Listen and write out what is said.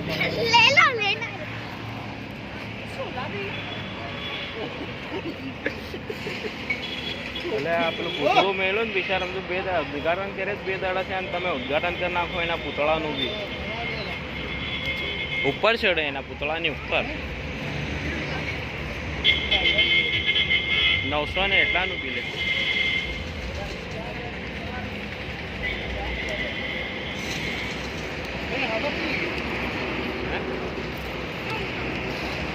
ले लो लेना એટલે આ પેલું પૂતળું મેળ્યું ને બિચારા તો બે ઉદઘાટન કરે જ 2 દાડા છે અને તમે ઉદઘાટન કરી નાખો એના પૂતળાનું બી ઉપર ચડે એના પૂતળાની ઉપર 900 ને એટલાનું બી લે